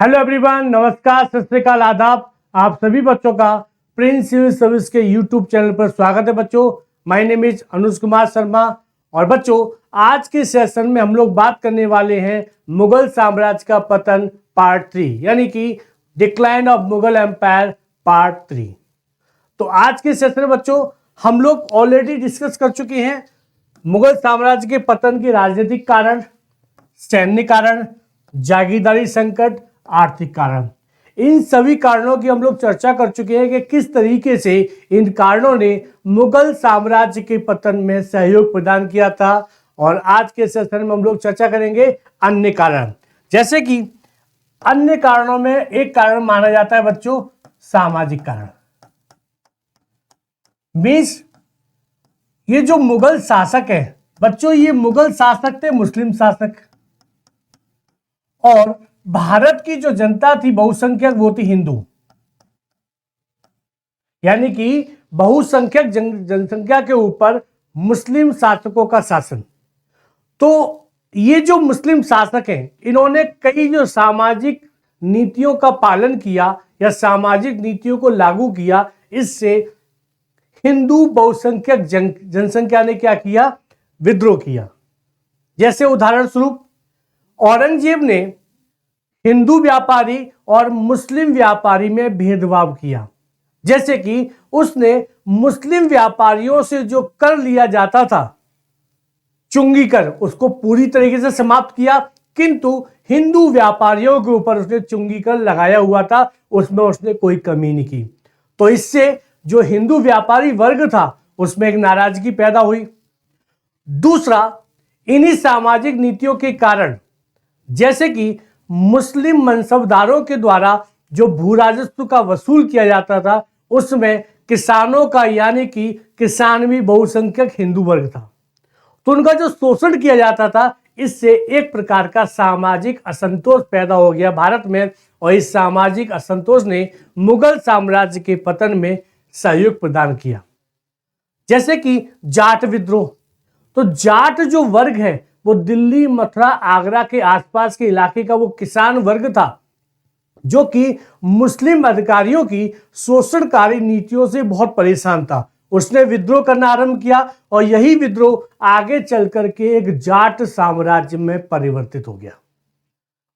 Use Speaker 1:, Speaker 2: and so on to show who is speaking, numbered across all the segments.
Speaker 1: Hello everyone, नमस्कार, सत श्री अकाल, आदाब। आप सभी बच्चों का प्रिंस सिविल सर्विस के यूट्यूब चैनल पर स्वागत है। बच्चों, my name is Anuj Kumar Sharma. और बच्चों, आज के सेशन में हम लोग बात करने वाले हैं मुगल साम्राज्य का पतन पार्ट 3, यानी कि decline of Mughal empire part 3। तो आज के सेशन में बच्चों हम लोग ऑलरेडी डिस्कस कर चुके हैं मुगल साम्राज्य के पतन के राजनीतिक कारण, सैन्य कारण, जागीरदारी संकट, आर्थिक कारण। इन सभी कारणों की हम लोग चर्चा कर चुके हैं कि किस तरीके से इन कारणों ने मुगल साम्राज्य के पतन में सहयोग प्रदान किया था। और आज के सेशन में हम लोग चर्चा करेंगे अन्य कारण। जैसे कि अन्य कारणों में एक कारण माना जाता है बच्चों सामाजिक कारण। मीन्स ये जो मुगल शासक है बच्चों, ये मुगल शासक थे मुस्लिम शासक, और भारत की जो जनता थी बहुसंख्यक वो थी हिंदू, यानी कि बहुसंख्यक जनसंख्या के ऊपर मुस्लिम शासकों का शासन। तो ये जो मुस्लिम शासक हैं इन्होंने कई जो सामाजिक नीतियों का पालन किया या सामाजिक नीतियों को लागू किया, इससे हिंदू बहुसंख्यक जनसंख्या ने क्या किया, विद्रोह किया। जैसे उदाहरण स्वरूप औरंगजेब ने हिंदू व्यापारी और मुस्लिम व्यापारी में भेदभाव किया। जैसे कि उसने मुस्लिम व्यापारियों से जो कर लिया जाता था चुंगी कर, उसको पूरी तरीके से समाप्त किया, किंतु हिंदू व्यापारियों के ऊपर उसने चुंगी कर लगाया हुआ था, उसमें उसने कोई कमी नहीं की। तो इससे जो हिंदू व्यापारी वर्ग था उसमें एक नाराजगी पैदा हुई। दूसरा, इन्हीं सामाजिक नीतियों के कारण, जैसे कि मुस्लिम मनसबदारों के द्वारा जो भू राजस्व का वसूल किया जाता था उसमें किसानों का, यानी कि किसान भी बहुसंख्यक हिंदू वर्ग था, तो उनका जो शोषण किया जाता था, इससे एक प्रकार का सामाजिक असंतोष पैदा हो गया भारत में। और इस सामाजिक असंतोष ने मुगल साम्राज्य के पतन में सहयोग प्रदान किया। जैसे कि जाट विद्रोह। तो जाट जो वर्ग है वो दिल्ली, मथुरा, आगरा के आसपास के इलाके का वो किसान वर्ग था जो कि मुस्लिम अधिकारियों की शोषणकारी नीतियों से बहुत परेशान था। उसने विद्रोह करना आरंभ किया और यही विद्रोह आगे चल करके एक जाट साम्राज्य में परिवर्तित हो गया।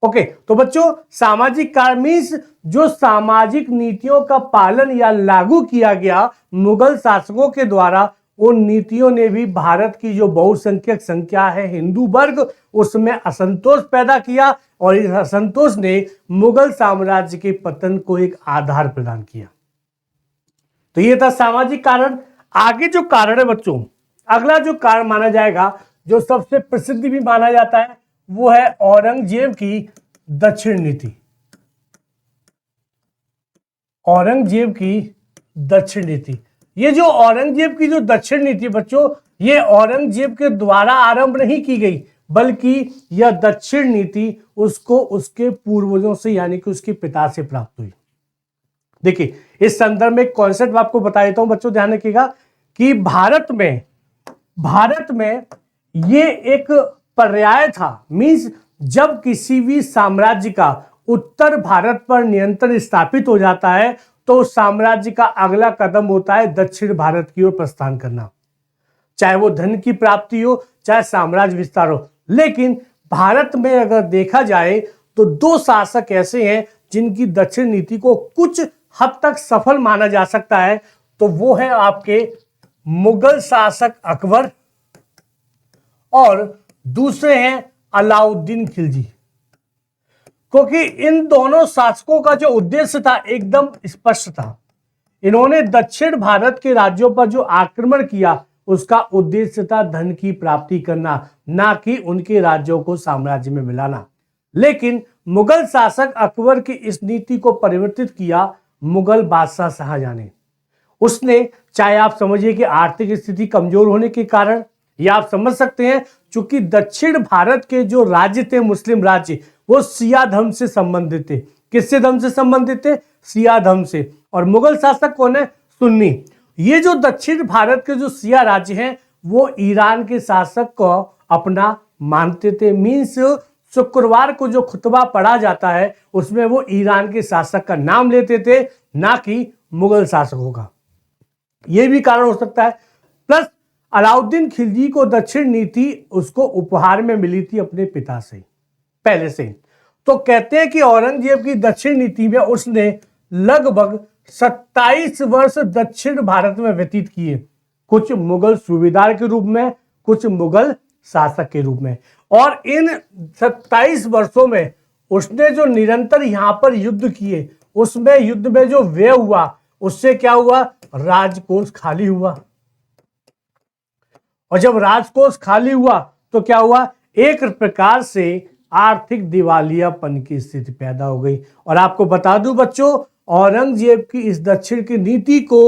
Speaker 1: ओके, तो बच्चों सामाजिक कारण मीन्स जो सामाजिक नीतियों का पालन या लागू किया गया मुगल शासकों के द्वारा, उन नीतियों ने भी भारत की जो बहुसंख्यक संख्या है हिंदू वर्ग, उसमें असंतोष पैदा किया। और इस असंतोष ने मुगल साम्राज्य के पतन को एक आधार प्रदान किया। तो ये था सामाजिक कारण। आगे जो कारण है बच्चों, अगला जो कारण माना जाएगा, जो सबसे प्रसिद्ध भी माना जाता है, वो है औरंगजेब की दक्षिण नीति। औरंगजेब की दक्षिण नीति, ये जो औरंगजेब की जो दक्षिण नीति बच्चों, ये औरंगजेब के द्वारा आरंभ नहीं की गई, बल्कि यह दक्षिण नीति उसको उसके पूर्वजों से, यानी कि उसके पिता से प्राप्त हुई। देखिए, इस संदर्भ में एक कॉन्सेप्ट आपको बता देता हूं बच्चों, ध्यान रखिएगा कि भारत में ये एक पर्याय था। मींस जब किसी भी साम्राज्य का उत्तर भारत पर नियंत्रण स्थापित हो जाता है तो साम्राज्य का अगला कदम होता है दक्षिण भारत की ओर प्रस्थान करना, चाहे वो धन की प्राप्ति हो, चाहे साम्राज्य विस्तार हो। लेकिन भारत में अगर देखा जाए तो दो शासक ऐसे हैं जिनकी दक्षिण नीति को कुछ हद तक सफल माना जा सकता है, तो वो है आपके मुगल शासक अकबर और दूसरे हैं अलाउद्दीन खिलजी। क्योंकि इन दोनों शासकों का जो उद्देश्य था एकदम स्पष्ट था। इन्होंने दक्षिण भारत के राज्यों पर जो आक्रमण किया उसका उद्देश्य था धन की प्राप्ति करना, ना कि उनके राज्यों को साम्राज्य में मिलाना। लेकिन मुगल शासक अकबर की इस नीति को परिवर्तित किया मुगल बादशाह शाहजहां ने। उसने, चाहे आप समझिए कि आर्थिक स्थिति कमजोर होने के कारण, या आप समझ सकते हैं चूंकि दक्षिण भारत के जो राज्य थे मुस्लिम राज्य, वो सिया धर्म से संबंधित थे। किससे धर्म से संबंधित थे? सिया धर्म से। और मुगल शासक कौन है? सुन्नी। ये जो दक्षिण भारत के जो सिया राज्य हैं वो ईरान के शासक को अपना मानते थे। मीन्स शुक्रवार को जो खुतबा पढ़ा जाता है उसमें वो ईरान के शासक का नाम लेते थे, ना कि मुगल शासकों का। यह भी कारण हो सकता है। प्लस अलाउद्दीन खिलजी को दक्षिण नीति उसको उपहार में मिली थी अपने पिता से पहले से। तो कहते हैं कि औरंगजेब की दक्षिण नीति में उसने लगभग 27 वर्ष दक्षिण भारत में व्यतीत किए, कुछ मुगल सूबेदार के रूप में, कुछ मुगल शासक के रूप में। और इन 27 वर्षों में उसने जो निरंतर यहां पर युद्ध किए, उसमें युद्ध में जो व्यय हुआ उससे क्या हुआ, राजकोष खाली हुआ। और जब राजकोष खाली हुआ तो क्या हुआ, एक प्रकार से आर्थिक दिवालियापन की स्थिति पैदा हो गई। और आपको बता दूं बच्चों, औरंगजेब की इस दक्षिण की नीति को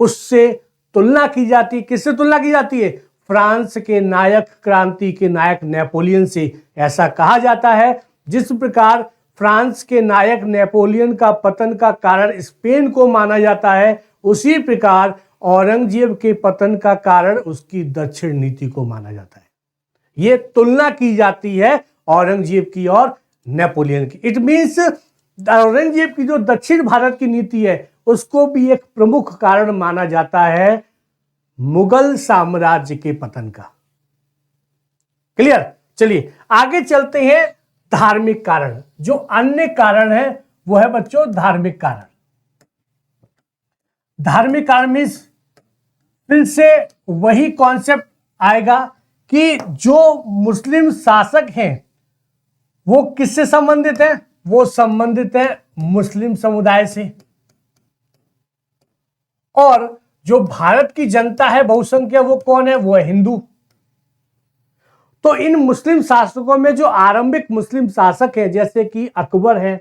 Speaker 1: उससे तुलना की जाती है। किससे तुलना की जाती है? फ्रांस के नायक, क्रांति के नायक नेपोलियन से। ऐसा कहा जाता है जिस प्रकार फ्रांस के नायक नेपोलियन का पतन का कारण स्पेन को माना जाता है, उसी प्रकार औरंगजेब के पतन का कारण उसकी दक्षिण नीति को माना जाता है। यह तुलना की जाती है औरंगजेब की और नेपोलियन की। इट मींस औरंगजेब की जो दक्षिण भारत की नीति है उसको भी एक प्रमुख कारण माना जाता है मुगल साम्राज्य के पतन का। क्लियर? चलिए आगे चलते हैं। धार्मिक कारण, जो अन्य कारण है वो है बच्चों धार्मिक कारण। धार्मिक कारण मीन्स फिर से वही कॉन्सेप्ट आएगा कि जो मुस्लिम शासक हैं वो किससे संबंधित है? वो संबंधित है मुस्लिम समुदाय से। और जो भारत की जनता है बहुसंख्यक, वो कौन है? वो है हिंदू। तो इन मुस्लिम शासकों में जो आरंभिक मुस्लिम शासक हैं जैसे कि अकबर है,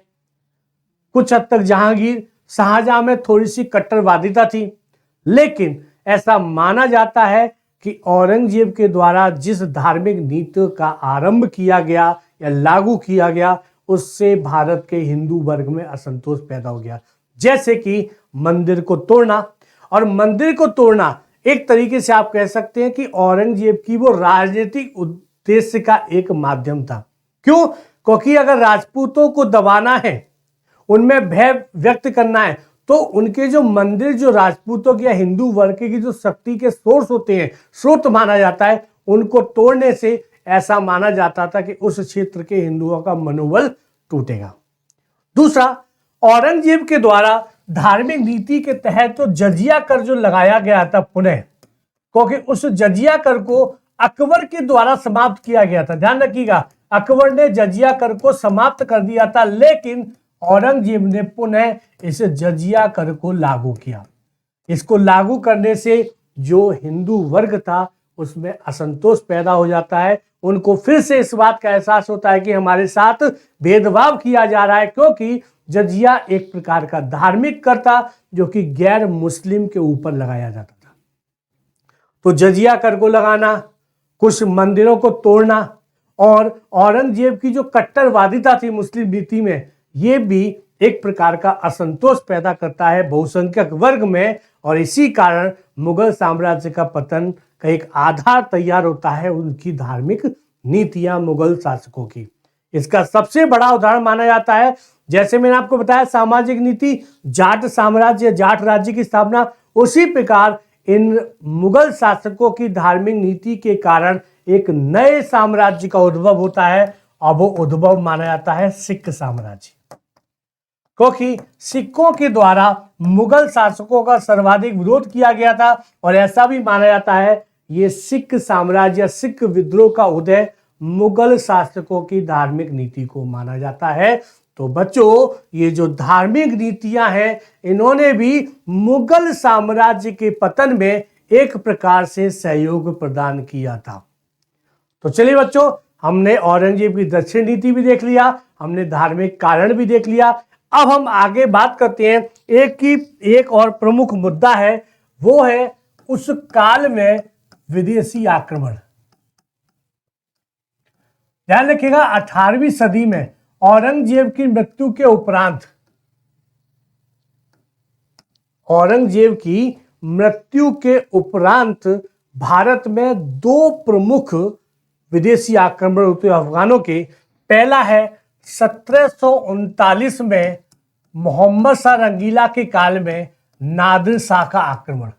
Speaker 1: कुछ हद तक जहांगीर, शाहजहां में थोड़ी सी कट्टरवादिता थी, लेकिन ऐसा माना जाता है कि औरंगजेब के द्वारा जिस धार्मिक नीति का आरंभ किया गया या लागू किया गया उससे भारत के हिंदू वर्ग में असंतोष पैदा हो गया। जैसे कि मंदिर को तोड़ना, और मंदिर को तोड़ना एक तरीके से आप कह सकते हैं कि औरंगजेब की वो राजनीतिक उद्देश्य का एक माध्यम था। क्यों? क्योंकि अगर राजपूतों को दबाना है, उनमें भय व्यक्त करना है, तो उनके जो मंदिर, जो राजपूतों या हिंदू वर्ग की जो शक्ति के सोर्स होते हैं, स्रोत माना जाता है, उनको तोड़ने से ऐसा माना जाता था कि उस क्षेत्र के हिंदुओं का मनोबल टूटेगा। दूसरा, औरंगजेब के द्वारा धार्मिक नीति के तहत तो जजिया कर जो लगाया गया था पुनः, क्योंकि उस जजिया कर को अकबर के द्वारा समाप्त किया गया था। ध्यान रखिएगा, अकबर ने जजिया कर को समाप्त कर दिया था, लेकिन औरंगजेब ने पुनः इस जजिया कर को लागू किया। इसको लागू करने से जो हिंदू वर्ग था उसमें असंतोष पैदा हो जाता है। उनको फिर से इस बात का एहसास होता है कि हमारे साथ भेदभाव किया जा रहा है, क्योंकि जजिया एक प्रकार का धार्मिक कर था जो कि गैर मुस्लिम के ऊपर लगाया जाता था। तो जजिया कर को लगाना, कुछ मंदिरों को तोड़ना और औरंगजेब की जो कट्टरवादिता थी मुस्लिम नीति में, ये भी एक प्रकार का असंतोष पैदा करता है बहुसंख्यक वर्ग में, और इसी कारण मुगल साम्राज्य का पतन का एक आधार तैयार होता है उनकी धार्मिक नीतियां मुगल शासकों की। इसका सबसे बड़ा उदाहरण माना जाता है, जैसे मैंने आपको बताया सामाजिक नीति, जाट साम्राज्य, जाट राज्य की स्थापना, उसी प्रकार इन मुगल शासकों की धार्मिक नीति के कारण एक नए साम्राज्य का उद्भव होता है, और वो उद्भव माना जाता है सिख साम्राज्य। क्योंकि सिखों के द्वारा मुगल शासकों का सर्वाधिक विरोध किया गया था, और ऐसा भी माना जाता है ये सिख साम्राज्य, सिख विद्रोह का उदय मुगल शासकों की धार्मिक नीति को माना जाता है। तो बच्चों, ये जो धार्मिक नीतियां हैं, इन्होंने भी मुगल साम्राज्य के पतन में एक प्रकार से सहयोग प्रदान किया था। तो चलिए बच्चों, हमने औरंगजेब की दक्षिण नीति भी देख लिया, हमने धार्मिक कारण भी देख लिया। अब हम आगे बात करते हैं, एक और प्रमुख मुद्दा है, वो है उस काल में विदेशी आक्रमण। ध्यान रखिएगा, 18वीं सदी में औरंगजेब की मृत्यु के उपरांत, औरंगजेब की मृत्यु के उपरांत भारत में दो प्रमुख विदेशी आक्रमण होते हैं अफगानों के। पहला है 1739 में मोहम्मद शाह रंगीला के काल में नादिर शाह का आक्रमण।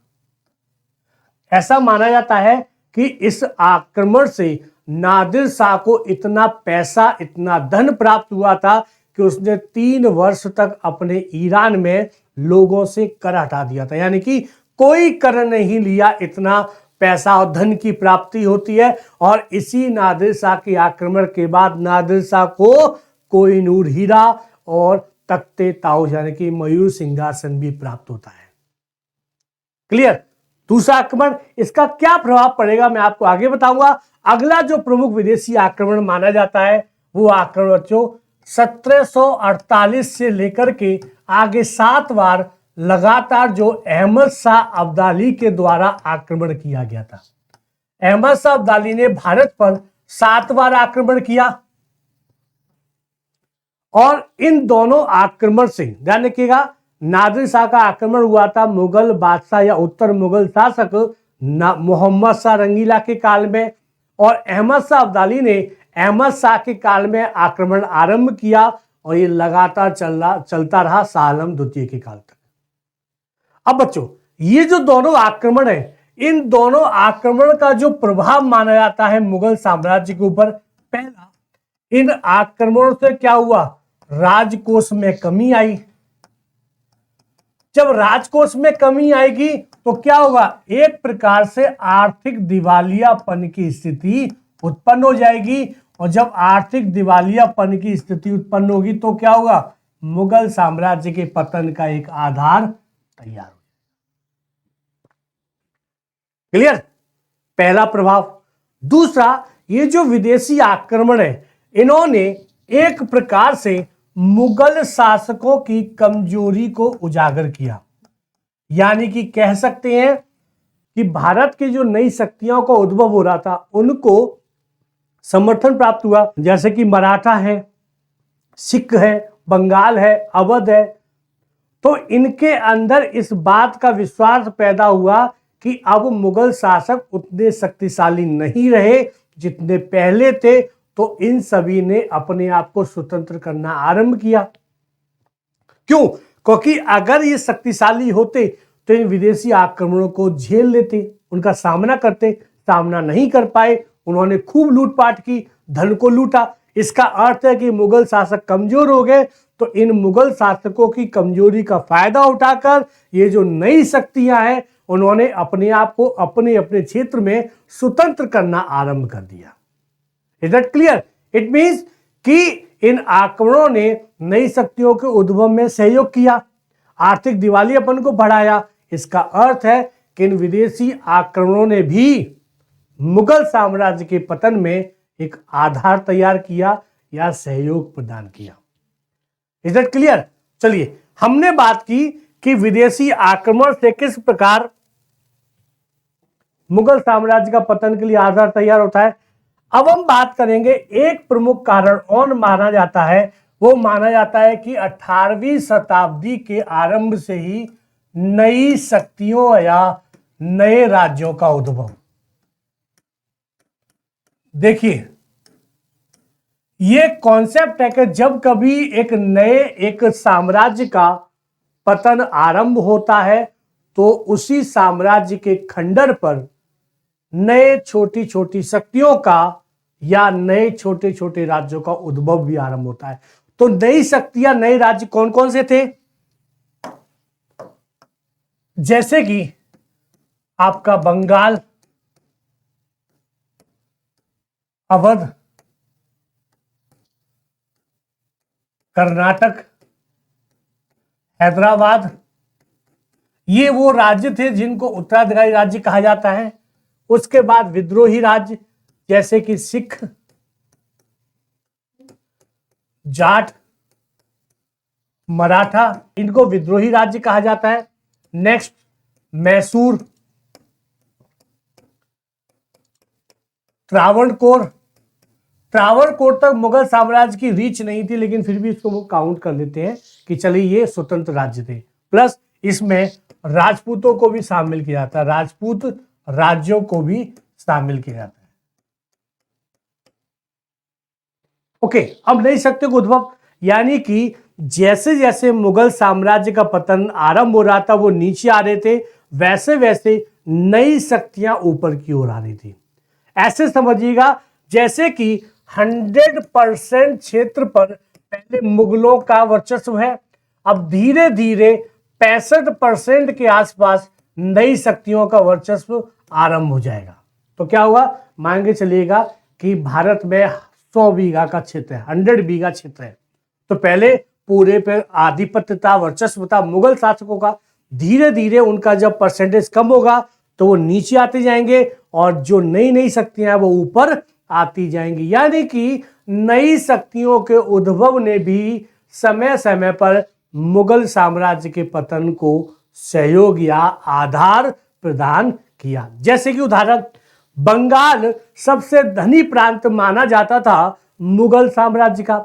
Speaker 1: ऐसा माना जाता है कि इस आक्रमण से नादिर शाह को इतना पैसा, इतना धन प्राप्त हुआ था कि उसने 3 वर्ष तक अपने ईरान में लोगों से कर हटा दिया था। यानी कि कोई कर नहीं लिया, इतना पैसा और धन की प्राप्ति होती है। और इसी नादिर शाह के आक्रमण के बाद नादिर शाह को कोहिनूर हीरा और तख्ते ताऊस यानी कि मयूर सिंहासन भी प्राप्त होता है। क्लियर? दूसरा आक्रमण, इसका क्या प्रभाव पड़ेगा मैं आपको आगे बताऊंगा। अगला जो प्रमुख विदेशी आक्रमण माना जाता है वो आक्रमण बच्चों 1748 से लेकर के आगे 7 बार लगातार जो अहमद शाह अब्दाली के द्वारा आक्रमण किया गया था। अहमद शाह अब्दाली ने भारत पर 7 बार आक्रमण किया और इन दोनों आक्रमण से ध्यान रखिएगा, नादिर शाह का आक्रमण हुआ था मुगल बादशाह या उत्तर मुगल शासक मोहम्मद शाह रंगीला के काल में, और अहमद शाह अब्दाली ने अहमद शाह के काल में आक्रमण आरंभ किया और ये लगातार चलता रहा शाह आलम द्वितीय के काल तक। अब बच्चों ये जो दोनों आक्रमण है, इन दोनों आक्रमण का जो प्रभाव माना जाता है मुगल साम्राज्य के ऊपर, पहला, इन आक्रमणों से क्या हुआ, राजकोष में कमी आई। जब राजकोष में कमी आएगी तो क्या होगा, एक प्रकार से आर्थिक दिवालियापन की स्थिति उत्पन्न हो जाएगी। और जब आर्थिक दिवालियापन की स्थिति उत्पन्न होगी तो क्या होगा, मुगल साम्राज्य के पतन का एक आधार तैयार हो। क्लियर? पहला प्रभाव। दूसरा, ये जो विदेशी आक्रमण है, इन्होंने एक प्रकार से मुगल शासकों की कमजोरी को उजागर किया। यानी कि कह सकते हैं कि भारत की जो नई शक्तियों का उद्भव हो रहा था उनको समर्थन प्राप्त हुआ। जैसे कि मराठा है, सिख है, बंगाल है, अवध है। तो इनके अंदर इस बात का विश्वास पैदा हुआ कि अब मुगल शासक उतने शक्तिशाली नहीं रहे जितने पहले थे। तो इन सभी ने अपने आप को स्वतंत्र करना आरंभ किया। क्यों? क्योंकि अगर ये शक्तिशाली होते तो इन विदेशी आक्रमणों को झेल लेते, उनका सामना करते। सामना नहीं कर पाए, उन्होंने खूब लूटपाट की, धन को लूटा। इसका अर्थ है कि मुगल शासक कमजोर हो गए। तो इन मुगल शासकों की कमजोरी का फायदा उठाकर ये जो नई शक्तियां हैं उन्होंने अपने आप को अपने अपने क्षेत्र में स्वतंत्र करना आरंभ कर दिया। Is that clear? It means कि इन आक्रमणों ने नई शक्तियों के उद्भव में सहयोग किया, आर्थिक दिवालियापन को बढ़ाया। इसका अर्थ है कि इन विदेशी आक्रमणों ने भी मुगल साम्राज्य के पतन में एक आधार तैयार किया या सहयोग प्रदान किया। Is that clear? चलिए, हमने बात की कि विदेशी आक्रमण से किस प्रकार मुगल साम्राज्य का पतन के लिए आधार तैयार होता है। अब हम बात करेंगे एक प्रमुख कारण और माना जाता है, वो माना जाता है कि 18वीं शताब्दी के आरंभ से ही नई शक्तियों या नए राज्यों का उद्भव। देखिए, ये कॉन्सेप्ट है कि जब कभी एक साम्राज्य का पतन आरंभ होता है तो उसी साम्राज्य के खंडर पर नए छोटी छोटी शक्तियों का या नए छोटे छोटे राज्यों का उद्भव भी आरंभ होता है। तो नई शक्तियां, नए राज्य कौन कौन से थे? जैसे कि आपका बंगाल, अवध, कर्नाटक, हैदराबाद, ये वो राज्य थे जिनको उत्तराधिकारी राज्य कहा जाता है। उसके बाद विद्रोही राज्य जैसे कि सिख, जाट, मराठा, इनको विद्रोही राज्य कहा जाता है। नेक्स्ट मैसूर, त्रावणकोर। त्रावणकोर तक मुगल साम्राज्य की रीच नहीं थी, लेकिन फिर भी इसको वो काउंट कर लेते हैं कि चलिए ये स्वतंत्र राज्य थे। प्लस इसमें राजपूतों को भी शामिल किया जाता है, राजपूत राज्यों को भी शामिल किया जाता है। ओके, अब नई शक्तियों का उद्भव, यानी कि जैसे जैसे मुगल साम्राज्य का पतन आरंभ हो रहा था, वो नीचे आ रहे थे, वैसे वैसे नई शक्तियां ऊपर की ओर आ रही थी। ऐसे समझिएगा जैसे कि 100% क्षेत्र पर पहले मुगलों का वर्चस्व है, अब धीरे धीरे 65% के आसपास नई शक्तियों का वर्चस्व आरंभ हो जाएगा। तो क्या हुआ, मान के चलिएगा कि भारत में 100 बीघा का क्षेत्र है, 100 बीघा क्षेत्र है, तो पहले पूरे पे आधिपत्य था, वर्चस्व था मुगल शासकों का। धीरे धीरे उनका जब परसेंटेज कम होगा तो वो नीचे आते जाएंगे और जो नई नई शक्तियां वो ऊपर आती जाएंगी। यानी कि नई शक्तियों के उद्भव ने भी समय समय पर मुगल साम्राज्य के पतन को सहयोग या आधार प्रदान किया। जैसे कि उदाहरण, बंगाल सबसे धनी प्रांत माना जाता था मुगल साम्राज्य का।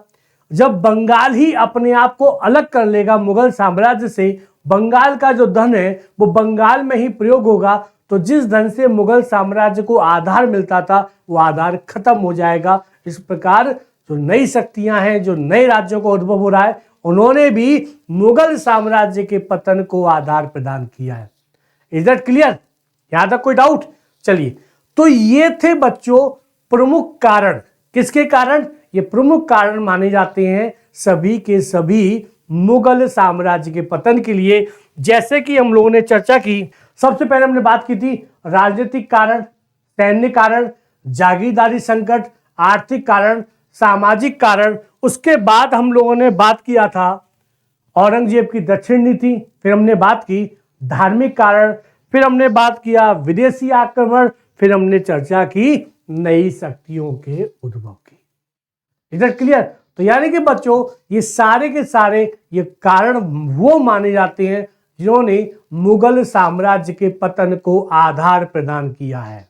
Speaker 1: जब बंगाल ही अपने आप को अलग कर लेगा मुगल साम्राज्य से, बंगाल का जो धन है वो बंगाल में ही प्रयोग होगा, तो जिस धन से मुगल साम्राज्य को आधार मिलता था वो आधार खत्म हो जाएगा। इस प्रकार जो नई शक्तियां हैं, जो नए राज्यों का उद्भव हो रहा है, उन्होंने भी मुगल साम्राज्य के पतन को आधार प्रदान किया है। Is that clear? यहां तक कोई डाउट? चलिए, तो ये थे बच्चों प्रमुख कारण। किसके कारण? ये प्रमुख कारण माने जाते हैं सभी के सभी मुगल साम्राज्य के पतन के लिए। जैसे कि हम लोगों ने चर्चा की, सबसे पहले हमने बात की थी राजनीतिक कारण, सैन्य कारण, जागीरदारी संकट, आर्थिक कारण, सामाजिक कारण। उसके बाद हम लोगों ने बात किया था औरंगजेब की दक्षिण नीति, फिर हमने बात की धार्मिक कारण, फिर हमने बात किया विदेशी आक्रमण, फिर हमने चर्चा की नई शक्तियों के उद्भव की। Is that clear? तो यानी कि बच्चों ये सारे के सारे ये कारण वो माने जाते हैं जिन्होंने मुगल साम्राज्य के पतन को आधार प्रदान किया है।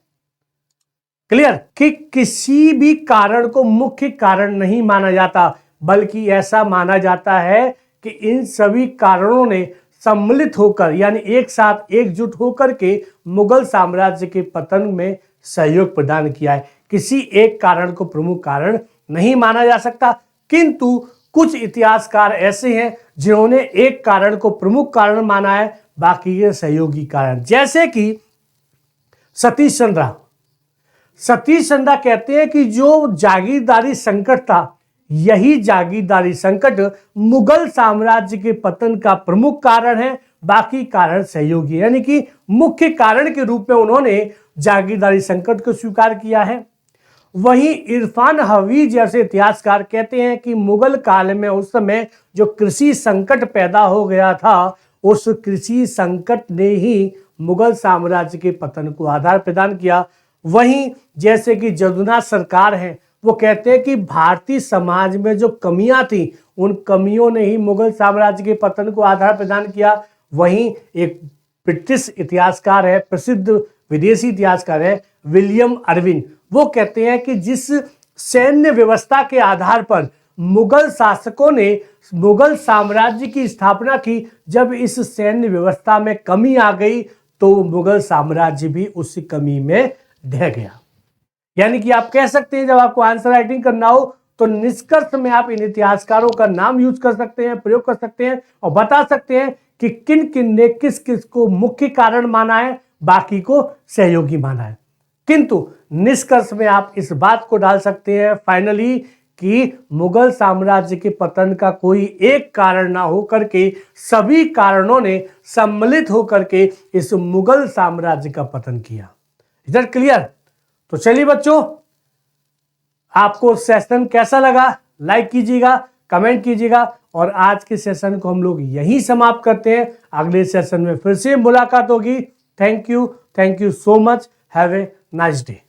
Speaker 1: क्लियर? कि किसी भी कारण को मुख्य कारण नहीं माना जाता, बल्कि ऐसा माना जाता है कि इन सभी कारणों ने सम्मिलित होकर, यानी एक साथ एकजुट होकर के मुगल साम्राज्य के पतन में सहयोग प्रदान किया है। किसी एक कारण को प्रमुख कारण नहीं माना जा सकता, किंतु कुछ इतिहासकार ऐसे हैं जिन्होंने एक कारण को प्रमुख कारण माना है, बाकी ये सहयोगी कारण। जैसे कि सतीश चंद्र। सतीश चंद्र कहते हैं कि जो जागीरदारी संकट था, यही जागीरदारी संकट मुगल साम्राज्य के पतन का प्रमुख कारण है, बाकी कारण सहयोगी। यानी कि मुख्य कारण के रूप में उन्होंने जागीरदारी संकट को स्वीकार किया है। वहीं इरफान हवीज जैसे इतिहासकार कहते हैं कि मुगल काल में उस समय जो कृषि संकट पैदा हो गया था, उस कृषि संकट ने ही मुगल साम्राज्य के पतन को आधार प्रदान किया। वहीं जैसे कि जदुनाथ सरकार है, वो कहते हैं कि भारतीय समाज में जो कमियां थी, उन कमियों ने ही मुगल साम्राज्य के पतन को आधार प्रदान किया। वहीं एक ब्रिटिश इतिहासकार है, प्रसिद्ध विदेशी इतिहासकार है विलियम अर्विन, वो कहते हैं कि जिस सैन्य व्यवस्था के आधार पर मुगल शासकों ने मुगल साम्राज्य की स्थापना की, जब इस सैन्य व्यवस्था में कमी आ गई तो मुगल साम्राज्य भी उस कमी में ढह गया। यानी कि आप कह सकते हैं जब आपको आंसर राइटिंग करना हो तो निष्कर्ष में आप इन इतिहासकारों का नाम यूज कर सकते हैं, प्रयोग कर सकते हैं और बता सकते हैं कि किन किन ने किस किस को मुख्य कारण माना है, बाकी को सहयोगी माना है। किंतु निष्कर्ष में आप इस बात को डाल सकते हैं फाइनली कि मुगल साम्राज्य के पतन का कोई एक कारण ना होकर के सभी कारणों ने सम्मिलित होकर के इस मुगल साम्राज्य का पतन किया। Is that clear? तो चलिए बच्चों, आपको सेशन कैसा लगा लाइक कीजिएगा, कमेंट कीजिएगा और आज के सेशन को हम लोग यहीं समाप्त करते हैं। अगले सेशन में फिर से मुलाकात होगी। Thank you so much. Have a nice day.